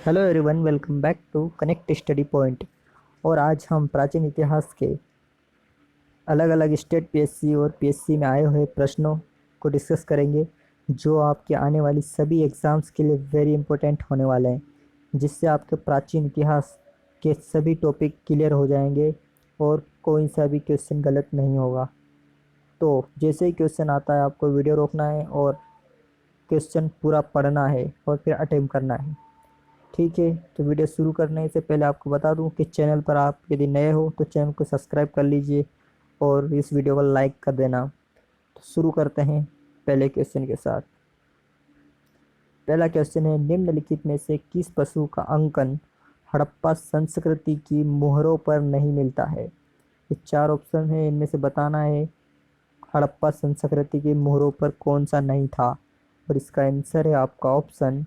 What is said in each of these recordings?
Hello everyone, welcome back to connect study point. और आज हम प्राचीन इतिहास के अलग अलग स्टेट पीएससी और पीएससी में आए हुए प्रश्नों को डिस्कस करेंगे, जो आपके आने वाली सभी एग्ज़ाम्स के लिए वेरी इंपॉर्टेंट होने वाले हैं, जिससे आपके प्राचीन इतिहास के सभी टॉपिक क्लियर हो जाएंगे और कोई सा भी क्वेश्चन गलत नहीं होगा। तो जैसे ही क्वेश्चन आता है आपको वीडियो रोकना है और क्वेश्चन पूरा पढ़ना है और फिर अटेम्प्ट करना है। ठीक है, तो वीडियो शुरू करने से पहले आपको बता दूं कि चैनल पर आप यदि नए हो तो चैनल को सब्सक्राइब कर लीजिए और इस वीडियो को लाइक कर देना। तो शुरू करते हैं पहले क्वेश्चन के साथ। पहला क्वेश्चन है, निम्नलिखित में से किस पशु का अंकन हड़प्पा संस्कृति की मोहरों पर नहीं मिलता है? ये चार ऑप्शन है, इनमें से बताना है हड़प्पा संस्कृति की मोहरों पर कौन सा नहीं था। और इसका आंसर है आपका ऑप्शन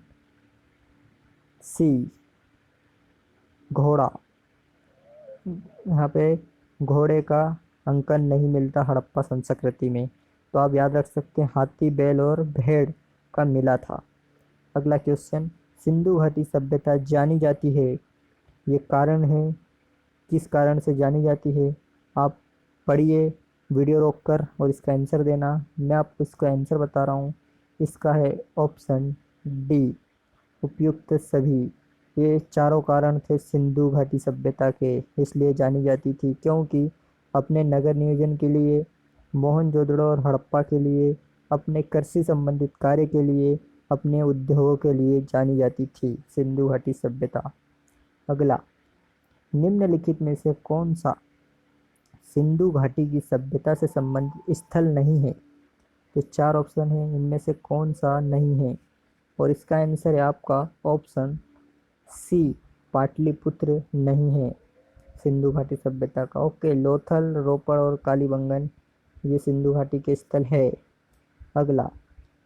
सी, घोड़ा। यहाँ पे घोड़े का अंकन नहीं मिलता हड़प्पा संस्कृति में। तो आप याद रख सकते हैं हाथी, बैल और भेड़ का मिला था। अगला क्वेश्चन, सिंधु घाटी सभ्यता जानी जाती है, ये कारण है, किस कारण से जानी जाती है? आप पढ़िए वीडियो रोककर और इसका आंसर देना। मैं आपको इसका आंसर बता रहा हूँ। इसका है ऑप्शन डी, उपयुक्त सभी। ये चारों कारण थे सिंधु घाटी सभ्यता के, इसलिए जानी जाती थी, क्योंकि अपने नगर नियोजन के लिए, मोहनजोदड़ो और हड़प्पा के लिए, अपने कृषि संबंधित कार्य के लिए, अपने उद्योगों के लिए जानी जाती थी सिंधु घाटी सभ्यता। अगला, निम्नलिखित में से कौन सा सिंधु घाटी की सभ्यता से संबंधित स्थल नहीं है? तो चार ऑप्शन है, इनमें से कौन सा नहीं है? और इसका आंसर है आपका ऑप्शन सी, पाटलिपुत्र नहीं है सिंधु घाटी सभ्यता का। ओके, लोथल, रोपड़ और कालीबंगन ये सिंधु घाटी के स्थल है। अगला,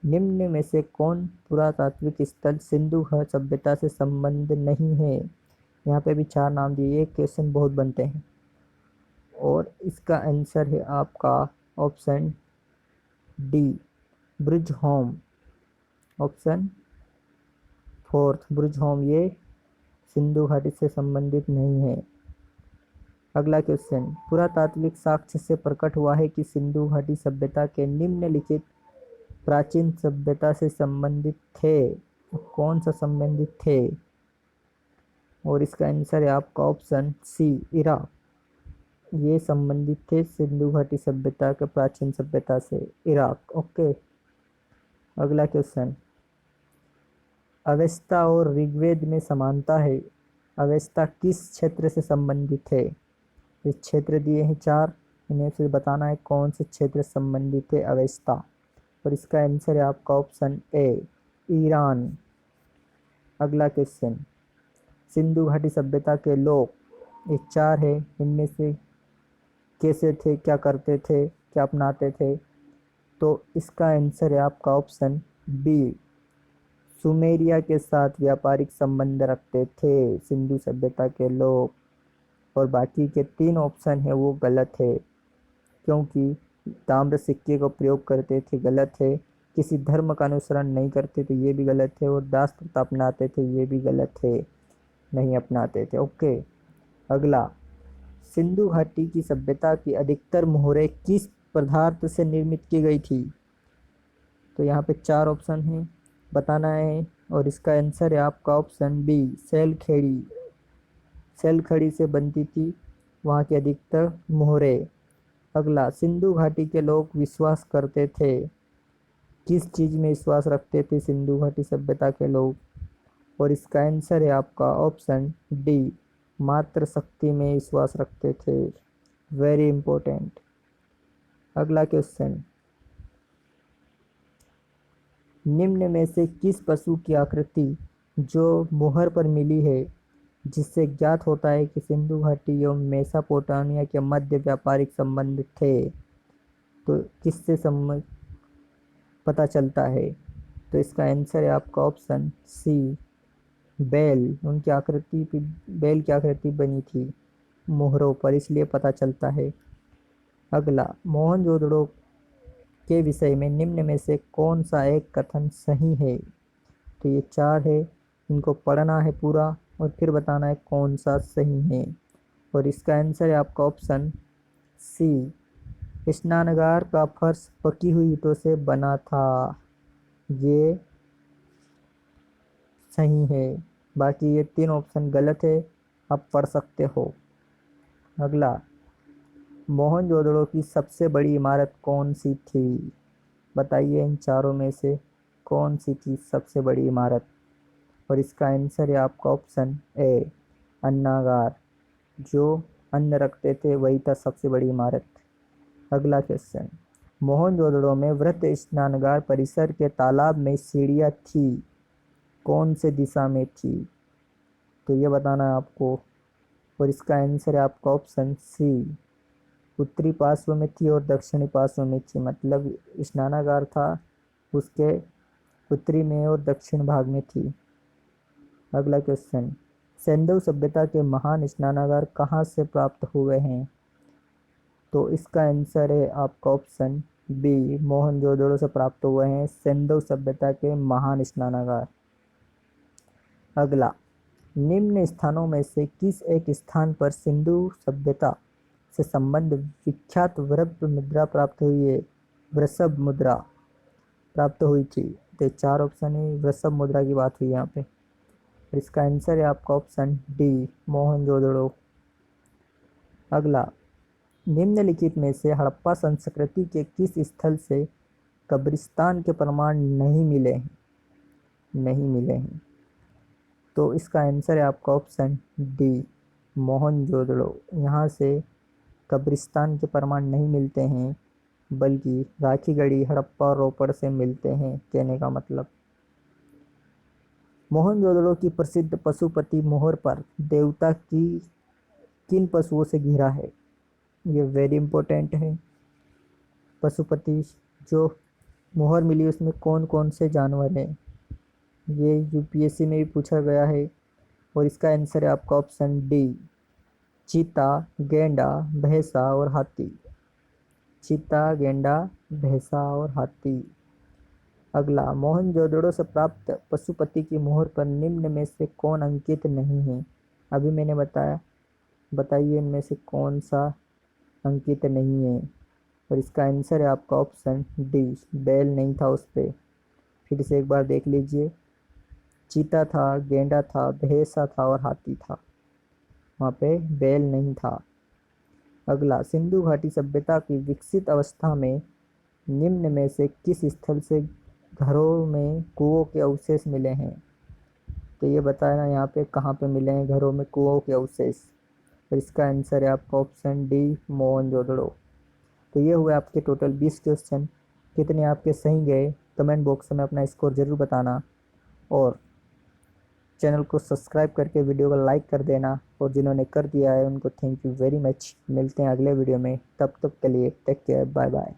निम्न में से कौन पुरातात्विक स्थल सिंधु घाटी सभ्यता से संबंध नहीं है? यहाँ पे भी चार नाम दिए, ये क्वेश्चन बहुत बनते हैं। और इसका आंसर है आपका option D, bridge home. Option fourth, bridge home, ये सिंधु घाटी से संबंधित नहीं है। अगला क्वेश्चन, पुरातात्विक साक्ष्य से प्रकट हुआ है कि सिंधु घाटी सभ्यता के निम्नलिखित प्राचीन सभ्यता से संबंधित थे। कौन सा संबंधित थे? और इसका आंसर है आपका ऑप्शन सी, इराक। ये संबंधित थे सिंधु घाटी सभ्यता के प्राचीन सभ्यता से, इराक। ओके, अगला क्वेश्चन, अवेस्ता और ऋग्वेद में समानता है, अवेस्ता किस क्षेत्र से संबंधित है? ये क्षेत्र दिए हैं चार, इन्हें से बताना है कौन से क्षेत्र से संबंधित है अवेस्ता। और इसका आंसर है आपका ऑप्शन ए, ईरान। अगला क्वेश्चन, सिंधु घाटी सभ्यता के लोग, ये चार है, इनमें से कैसे थे, क्या करते थे, क्या अपनाते थे? तो इसका आंसर है आपका ऑप्शन बी, सुमेरिया के साथ व्यापारिक संबंध रखते थे सिंधु सभ्यता के लोग। और बाकी के तीन ऑप्शन है वो गलत है, क्योंकि ताम्र सिक्के का प्रयोग करते थे, गलत है। किसी धर्म का अनुसरण नहीं करते थे, ये भी गलत है। और दास प्रथा अपनाते थे, ये भी गलत है, नहीं अपनाते थे। ओके, अगला, सिंधु घाटी की सभ्यता की अधिकतर मोहरें किस पदार्थ से निर्मित की गई थी? तो यहाँ पे चार ऑप्शन है, बताना है। और इसका आंसर है आपका ऑप्शन बी, सेल खेड़ी। सेल खड़ी से बनती थी वहाँ की अधिकतर मोहरें। अगला, सिंधु घाटी के लोग विश्वास करते थे, किस चीज़ में विश्वास रखते थे सिंधु घाटी सभ्यता के लोग? और इसका आंसर है आपका ऑप्शन डी, मात्र शक्ति में विश्वास रखते थे। Very important. अगला क्वेश्चन, निम्न में से किस पशु की आकृति जो मोहर पर मिली है, जिससे ज्ञात होता है कि सिंधु घाटी एवं मेसोपोटामिया के मध्य व्यापारिक संबंध थे? तो किससे संबंध पता चलता है? तो इसका आंसर है आपका ऑप्शन सी, बैल। उनकी आकृति बैल की आकृति बनी थी मोहरों पर, इसलिए पता चलता है। अगला, मोहनजोदड़ो के विषय में निम्न में से कौन सा एक कथन सही है? तो ये चार है, इनको पढ़ना है पूरा और फिर बताना है कौन सा सही है। और इसका आंसर है आपका ऑप्शन सी, स्नानागार का फर्श पकी हुई ईंटों से बना था। ये सही है। बाकी ये 3 ऑप्शन गलत है, आप पढ़ सकते हो। अगला, मोहनजोदड़ो की सबसे बड़ी इमारत कौन सी थी? बताइए इन चारों में से कौन सी थी सबसे बड़ी इमारत? और इसका आंसर है आपका ऑप्शन ए, अन्नागार। जो अन्न रखते थे वही था सबसे बड़ी इमारत। अगला क्वेश्चन, मोहनजोदड़ो में वृहत स्नानगार परिसर के तालाब में सीढ़ियाँ थी, कौन से दिशा में थी? तो ये बताना है आपको। और इसका आंसर है आपका ऑप्शन सी, उत्तरी पार्श्व में थी और दक्षिणी पार्श्व में थी। मतलब स्नानागार था उसके उत्तरी में और दक्षिण भाग में थी। अगला क्वेश्चन, सिंधु सभ्यता के महान स्नानागार कहाँ से प्राप्त हुए हैं? तो इसका आंसर है आपका ऑप्शन बी, मोहनजोदड़ो से प्राप्त हुए हैं सिंधु सभ्यता के महान स्नानागार। अगला, निम्न स्थानों में से किस एक स्थान पर सिंधु सभ्यता से संबंध विख्यात वृषभ मुद्रा प्राप्त हुई है? वृषभ मुद्रा प्राप्त हुई थी। तो 4 ऑप्शन है, वृषभ मुद्रा की बात हुई यहाँ पे। और इसका आंसर है आपका ऑप्शन डी, मोहनजोदड़ो। अगला, निम्नलिखित में से हड़प्पा संस्कृति के किस स्थल से कब्रिस्तान के प्रमाण नहीं मिले हैं? तो इसका आंसर है आपका ऑप्शन डी, मोहनजोदड़ो। यहाँ से कब्रिस्तान के प्रमाण नहीं मिलते हैं, बल्कि राखीगढ़ी, हड़प्पा और रोपड़ से मिलते हैं, कहने का मतलब। मोहनजोदड़ो की प्रसिद्ध पशुपति मोहर पर देवता की किन पशुओं से घिरा है? ये वेरी इंपॉर्टेंट है। पशुपति जो मोहर मिली उसमें कौन कौन से जानवर हैं? ये यूपीएससी में भी पूछा गया है। और इसका आंसर है आपका ऑप्शन डी, चीता, गेंडा, भैंसा और हाथी। चीता, गेंडा, भैंसा और हाथी। अगला, मोहनजोदड़ो से प्राप्त पशुपति की मोहर पर निम्न में से कौन अंकित नहीं है? अभी मैंने बताया, बताइए इनमें से कौन सा अंकित नहीं है? और इसका आंसर है आपका ऑप्शन डी, बैल नहीं था उस पे। फिर से एक बार देख लीजिए, चीता था, गेंडा था, भैंसा था और हाथी था, वहाँ पे बैल नहीं था। अगला, सिंधु घाटी सभ्यता की विकसित अवस्था में निम्न में से किस स्थल से घरों में कुओं के अवशेष मिले हैं? तो ये बताना यहाँ पे कहाँ पे मिले हैं घरों में कुओं के अवशेष। और इसका आंसर है आपका ऑप्शन डी, मोहनजोदड़ो। तो ये हुए आपके टोटल 20 क्वेश्चन। कितने आपके सही गए कमेंट बॉक्स में अपना स्कोर ज़रूर बताना, और चैनल को सब्सक्राइब करके वीडियो को लाइक कर देना। और जिन्होंने कर दिया है उनको थैंक यू वेरी मच। मिलते हैं अगले वीडियो में, तब तक के लिए टेक केयर, बाय बाय।